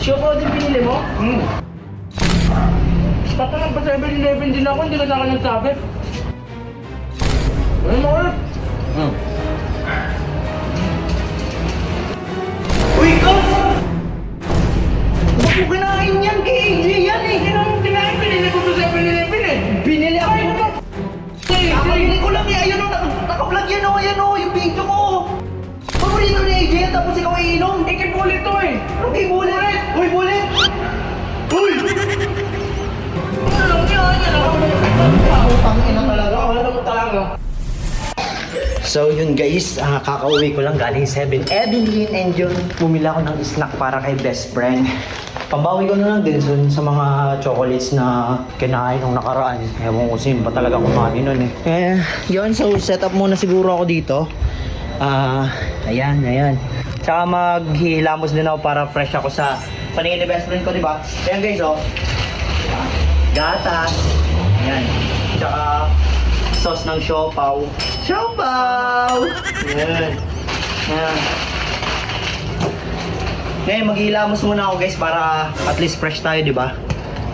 Siopaw din pinili mo? Patanong pa 7-Eleven din ako, hindi ka sa akin nagsabi. Ano mo ulit? Uy, Kos! Ba't mo kinain yan kay AJ yan eh? Hindi naman kinain, pinili ko to 7-Eleven eh. Binili ako. Binili ko lang eh. Ayun o, naka-vlog yan o. Ayan o, yung video ko. Paborito ni AJ yan tapos ikaw iinom. Ikibulit to eh. Ano kay Bullet? Uy, Bullet! Uy! Ano lang yan ako. Putang ina talaga. Ano mo talaga? So yun guys, kakauwi ko lang galing 7-Eleven and yun, bumili ako ng snack para kay best friend. Pambawi ko na lang din sa mga chocolates na kinain nung nakaraan. Ewan ko sino ba talaga kumain nun eh. Yun, so set up muna siguro ako dito. Ayan. Tsaka maghihilamos din ako para fresh ako sa paningin ni best friend ko, diba? Ayan guys, oh. Gatas. Ayan. Tsaka sauce ng siopaw. Siopaw! Ayan. Ayan. Ngayon, maghihilamos muna ako guys para at least fresh tayo, di ba?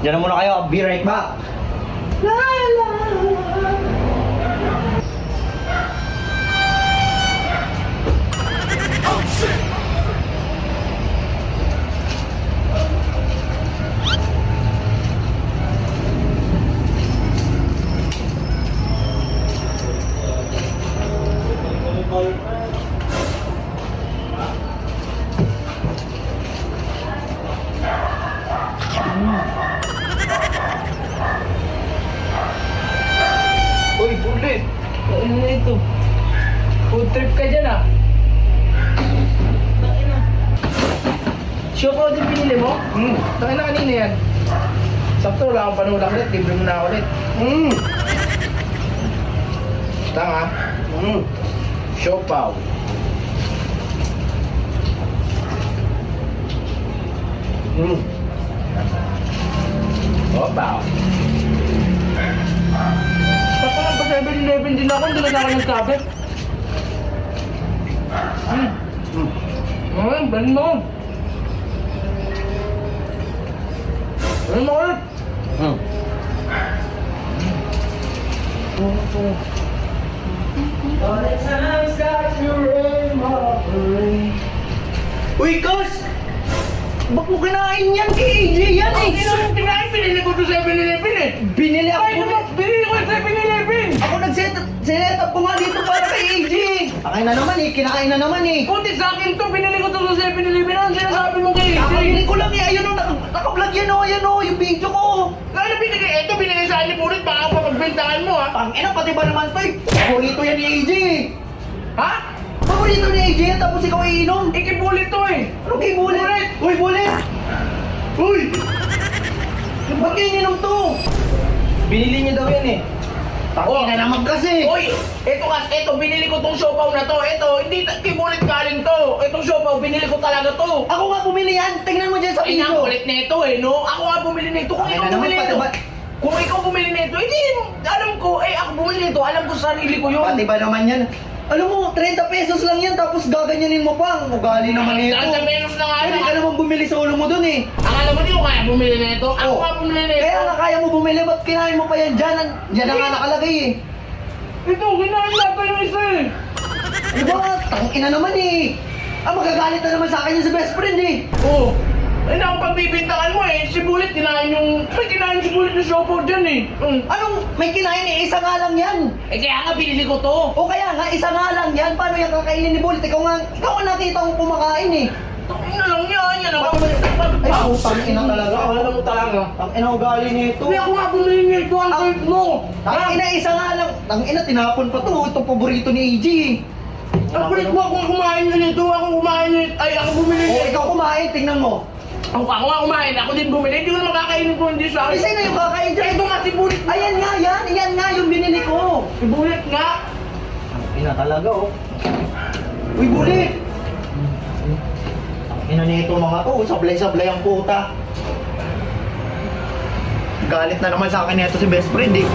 Diyan na muna kayo. I'll be right back. La la. Uy, Bullet. Ano na ito? Food trip ka dyan ah. Siopaw din pinili mo? Takin na kanina yan. Sakto, wala akong panulak ulit. Libre mo na ako ulit. Tama? Siopaw. Siopaw. Patanong pa 7-Eleven din ako, hindi ka sa akin nagsabi. Balik mo. Ano mo ulit? Uy, Kos! Ba't mo kinain yan kay AJ yan eh? Hindi naman kinain, pinili ko to 7-Eleven eh. Binili ako. Ay, naman, binili ko yung 7-Eleven. Ako nag-set up ko nga dito para kay AJ. Akin na naman eh, kinakain na naman eh. Kunti sa akin to, binili ko to sa 7-Eleven. Ano sinasabi mo kay AJ? Kakabili ko lang eh, ayun o, naka-vlog yan o, ayan o, yung video ko. Ano binigay? Ito binigay sa akin ni Bullet, baka pagbentahan mo ha. Pang-ina, pati ba naman to eh? Paborito yan ni AJ eh. Ha? Paborito ni AJ yan, tapos ikaw iinom. Ikibulit to eh. Ano kay Bullet? Uy, Bullet! Uy! Ba't kayo ininom to? Binili niya daw yan eh. Tangina naman kasi. Uy, ito binili ko tong siopaw na to. Ito, hindi kay Bullet galing to. Itong siopaw, binili ko talaga to. Ako nga bumili yan, tingnan mo dyan sa Ay, video. ulit nito eh, no? Ako nga bumili nito. Kung Ay, ikaw na naman, bumili pati nito, ba- kung ikaw bumili nito, hindi, alam ko, ako bumili nito, alam ko sa sarili ko yun. Pati ba naman yan? Alam mo, 30 pesos lang yan, tapos gaganyanin mo pa. Ang ugali naman ito. Ang menos na nga Pwede ka lang. naman bumili sa ulo mo dun eh. Ang alam mo, di ko kaya bumili nito. Ako Oh. nga bumili nito. Kaya nga kaya mo bumili, ba't kinain mo pa yan dyan? Dyan na nga nakalagay eh. Ito, kinain natin yung isa eh. Ano ba? Tangina naman eh. Magagalit na naman sa akin yung sa best friend eh. Oo. Ay, naku, pagbibintangan mo eh. Si Bullet, kinain si Bullet yung siopaw dyan eh. Anong may kinain eh? Isa nga lang yan. Eh, kaya nga binili ko to. O kaya nga, isa nga lang yan. Paano yan kakainin ni Bullet? Ikaw nga nakita kong kumakain eh. Ano lang yan ako. Ay, putang ina talaga. Ano mo talaga? Ang ina ugali nito. Hindi ako nga bumili nito, ang kulit mo. Ang ina, isa nga lang. Ang ina, tinapon pa to. Itong paborito ni AJ eh. Ang kulit mo, ako kumain na nito, ako kumain nito. Ay, ako bumili O, nito. ikaw kumain, tingnan mo. Ako nga kumain, ako din bumili. Hindi ko na makakainin ko hindi sa Ay, akin. sino yung kakain dyan? Ito nga si Bullet. Ayan nga, yan nga yung binili ko. Si Bullet nga. Ang ina talaga oh. Uy, Bullet! Ang ina nito mga to, sablay-sablay ang puta. Galit na naman sa akin nito si best friend eh.